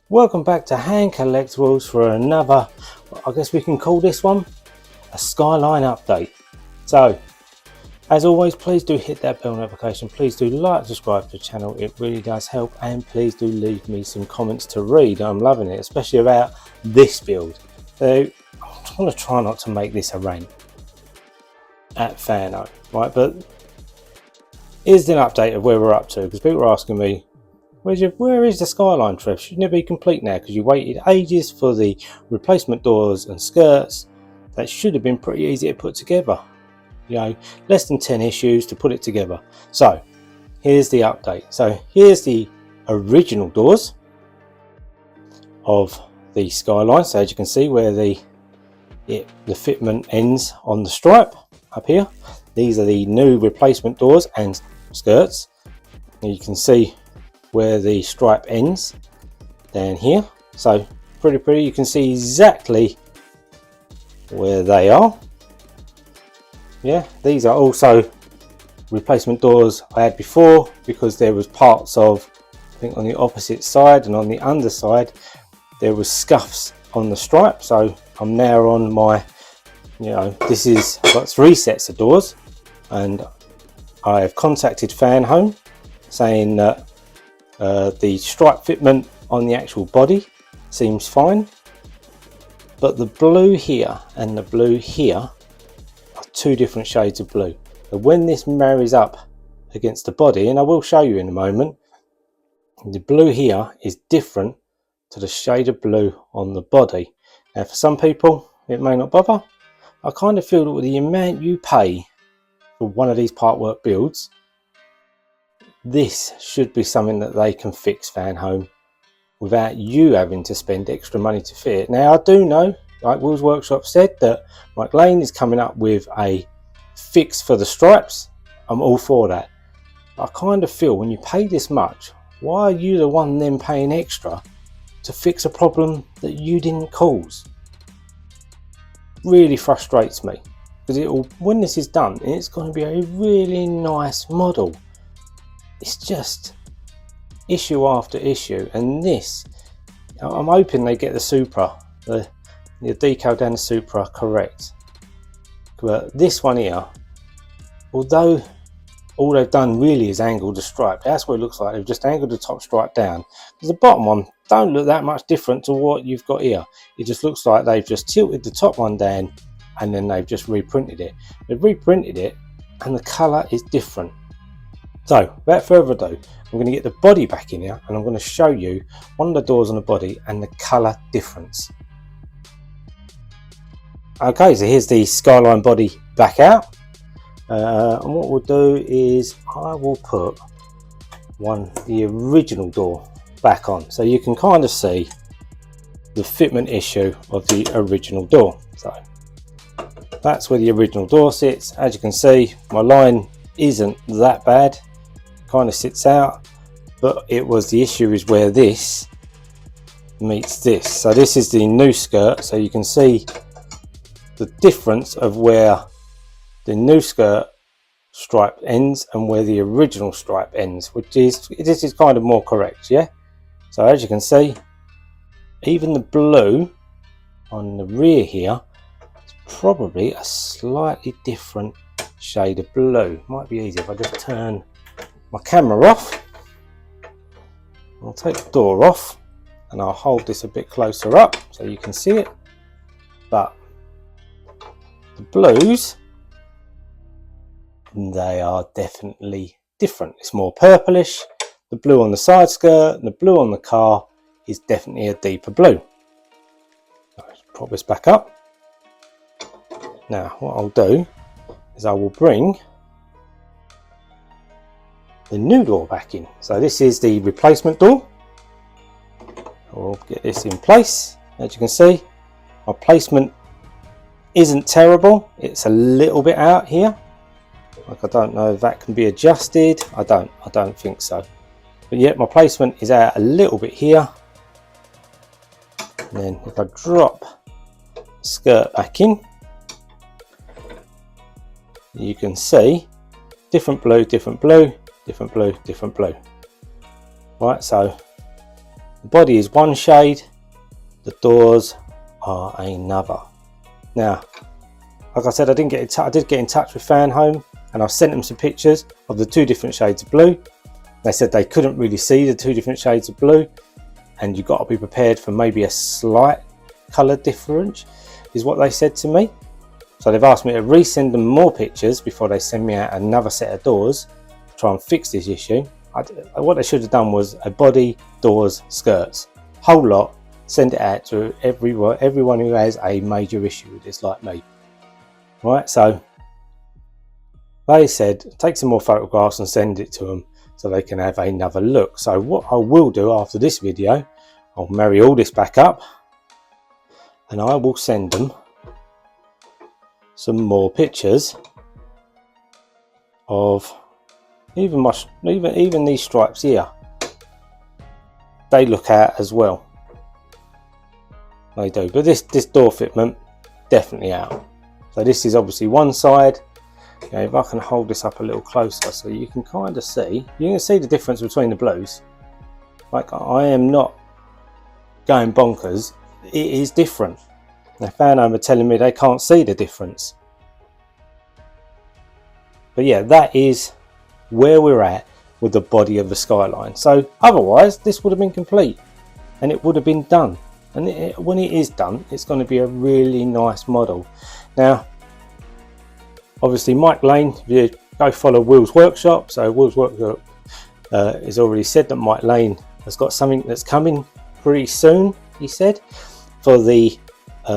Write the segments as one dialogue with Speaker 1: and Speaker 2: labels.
Speaker 1: Welcome back to Hand Collectibles for another, I guess we can call this one a Skyline update. So, as always, please do hit that bell notification. Please do like, subscribe to the channel. It really does help. And please do leave me some comments to read. I'm loving it, especially about this build. So, I'm going to try not to make this a rant at Fanhome, right? But here's an update of where we're up to, because people are asking me, where is the Skyline, Trev? Shouldn't it be complete now? Because you waited ages for the replacement doors and skirts. That should have been pretty easy to put together. You know, less than 10 issues to put it together. So, here's the update. So, here's the original doors of the Skyline. So, as you can see where the fitment ends on the stripe up here. These are the new replacement doors and skirts. And you can see where the stripe ends down here, so pretty. You can see exactly where they are. Yeah, these are also replacement doors I had before, because there was parts of, I think on the opposite side and on the underside there was scuffs on the stripe. So I'm now on my, this is, I've got 3 sets of doors, and I have contacted Fanhome saying that the stripe fitment on the actual body seems fine, but the blue here and the blue here are 2 different shades of blue. So when this marries up against the body, and I will show you in a moment, the blue here is different to the shade of blue on the body. Now for some people it may not bother. I kind of feel that with the amount you pay for one of these part work builds, this should be something that they can fix, Fanhome, without you having to spend extra money to fit it. Now I do know, like Will's Workshop said, that Mike Lane is coming up with a fix for the stripes. I'm all for that. I kind of feel when you pay this much, why are you the one then paying extra to fix a problem that you didn't cause? Really frustrates me, because when this is done, it's going to be a really nice model. It's just issue after issue, and this, I'm hoping they get the Supra, the decal down the Supra correct. But this one here, although all they've done really is angle the stripe, that's what it looks like. They've just angled the top stripe down, because the bottom one don't look that much different to what you've got here. It just looks like they've just tilted the top one down and then they've just reprinted it. They've reprinted it and the colour is different. So without further ado, I'm going to get the body back in here and I'm going to show you one of the doors on the body and the colour difference. Okay, so here's the Skyline body back out, and what we'll do is I will put the original door back on, so you can kind of see the fitment issue of the original door. So that's where the original door sits. As you can see, my line isn't that bad, kind of sits out, but the issue is where this meets this. So this is the new skirt, so you can see the difference of where the new skirt stripe ends and where the original stripe ends, this is kind of more correct. Yeah, so as you can see, even the blue on the rear here is probably a slightly different shade of blue. Might be easier if I just turn my camera off. I'll take the door off and I'll hold this a bit closer up so you can see it. But the blues, they are definitely different. It's more purplish. The blue on the side skirt and the blue on the car is definitely a deeper blue. Let's prop this back up. Now what I'll do is I will bring the new door back in. So this is the replacement door. We'll get this in place. As you can see, my placement isn't terrible. It's a little bit out here. Like, I don't know if that can be adjusted. I don't think so. But yet my placement is out a little bit here. And then if I drop the skirt back in, you can see different blue, different blue, different blue, different blue. Right, so The body is one shade, the doors are another. Now, like I said, I did get in touch with Fanhome, and I've sent them some pictures of the two different shades of blue. They said they couldn't really see the two different shades of blue, and you've got to be prepared for maybe a slight colour difference, is what they said to me. So they've asked me to resend them more pictures before they send me out another set of doors to try and fix this issue. What they should have done was a body, doors, skirts, whole lot, send it out to everyone who has a major issue with this, like me. Right, so they said take some more photographs and send it to them so they can have another look. So what I will do after this video, I'll marry all this back up and I will send them some more pictures of even these stripes here. They look out as well. They do, but this door fitment definitely out. So this is obviously one side. Okay, if I can hold this up a little closer so you can kind of see, you can see the difference between the blues. Like, I am not going bonkers, it is different. Now Fanhome are telling me they can't see the difference. But yeah, that is where we're at with the body of the Skyline. So otherwise this would have been complete and it would have been done. And when it is done, it's going to be a really nice model. Now, obviously Mike Lane, if you go follow Will's Workshop, so Will's Workshop has already said that Mike Lane has got something that's coming pretty soon, he said, for the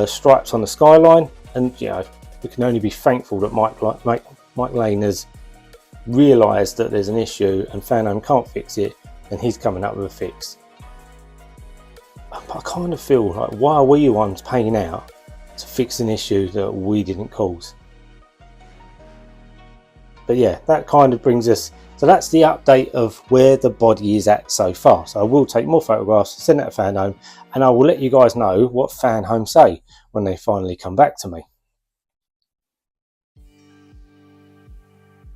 Speaker 1: stripes on the Skyline. And you know, we can only be thankful that Mike Lane has realised that there's an issue and Fanhome can't fix it, and he's coming up with a fix. But I kind of feel like, why are we the ones paying out to fix an issue that we didn't cause? But yeah, that kind of brings us, so that's the update of where the body is at so far. So I will take more photographs, send it to Fanhome, and I will let you guys know what Fanhome say when they finally come back to me.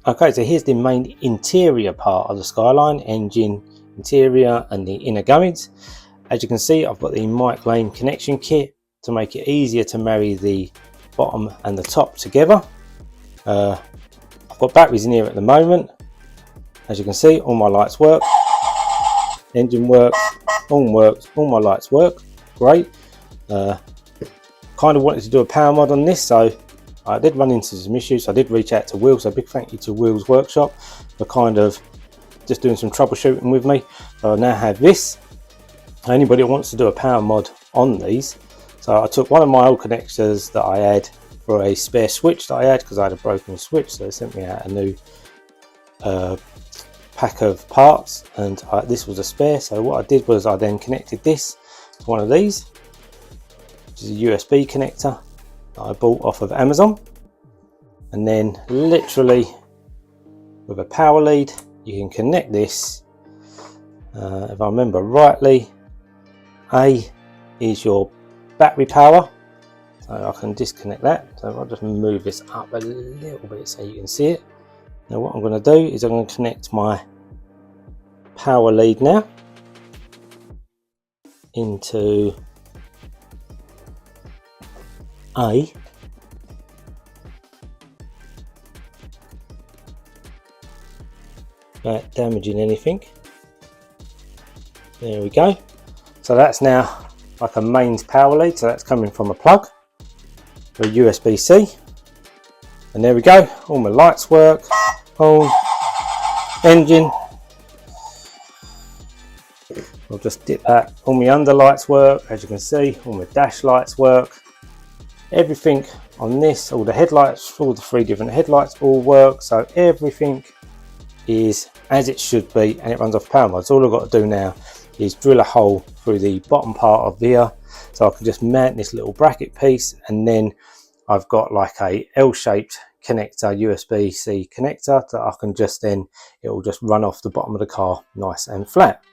Speaker 1: Okay, so here's the main interior part of the Skyline, engine, interior and the inner goings. As you can see, I've got the Mike Lane connection kit to make it easier to marry the bottom and the top together. I've got batteries in here at the moment. As you can see, all my lights work, engine works, all my lights work, great. Kind of wanted to do a power mod on this, so I did run into some issues. So I did reach out to Will, so a big thank you to Will's Workshop for kind of just doing some troubleshooting with me. So I now have this. Anybody who wants to do a power mod on these, so I took one of my old connectors that I had for a spare switch that I had because I had a broken switch, so they sent me out a new pack of parts, and this was a spare. So what I did was I then connected this to one of these, which is a USB connector that I bought off of Amazon, and then literally with a power lead you can connect this. If I remember rightly, A is your battery power, so I can disconnect that. So I'll just move this up a little bit so you can see it. Now what I'm going to do is I'm going to connect my power lead now into A. Without damaging anything. There we go. So that's now like a mains power lead, so that's coming from a plug for a USB-C. And there we go, all my lights work, on, engine. I'll just dip that, all my under lights work, as you can see, all my dash lights work. Everything on this, all the headlights, all the 3 different headlights all work, so everything is as it should be, and it runs off power mods. All I've got to do now is drill a hole through the bottom part of here, so I can just mount this little bracket piece, and then I've got like a L-shaped connector, USB-C connector, that I can just then, it will just run off the bottom of the car nice and flat.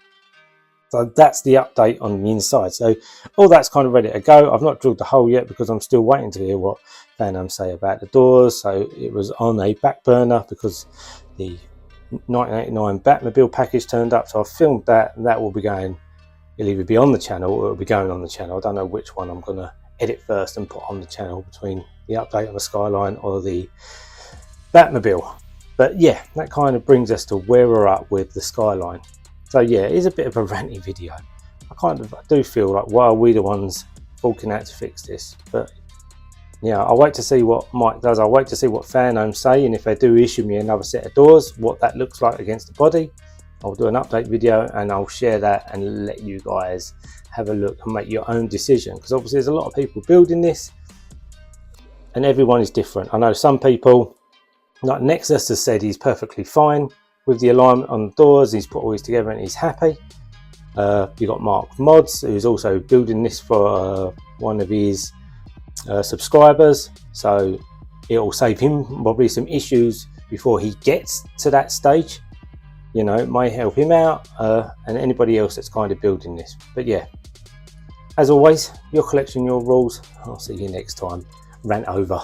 Speaker 1: So that's the update on the inside. So all that's kind of ready to go. I've not drilled the hole yet because I'm still waiting to hear what Fanhome say about the doors. So it was on a back burner because the 1989 Batmobile package turned up. So I filmed that, and that will be going it'll either be on the channel or it'll be going on the channel. I don't know which one I'm going to edit first and put on the channel, between the update of the Skyline or the Batmobile. But yeah, that kind of brings us to where we're at with the Skyline. So yeah, it is a bit of a ranty video. I do feel like, why are we the ones forking out to fix this? But yeah, I'll wait to see what Mike does. I'll wait to see what Fanhome say, and if they do issue me another set of doors, what that looks like against the body. I'll do an update video and I'll share that and let you guys have a look and make your own decision, because obviously there's a lot of people building this and everyone is different. I know some people, like Nexus, has said he's perfectly fine with the alignment on the doors. He's put all these together and he's happy. You got Mark Mods, who's also building this for one of his subscribers, so it'll save him probably some issues before he gets to that stage. You know, it might help him out, and anybody else that's kind of building this. But yeah, as always, your collection, your rules. I'll see you next time. Rant over.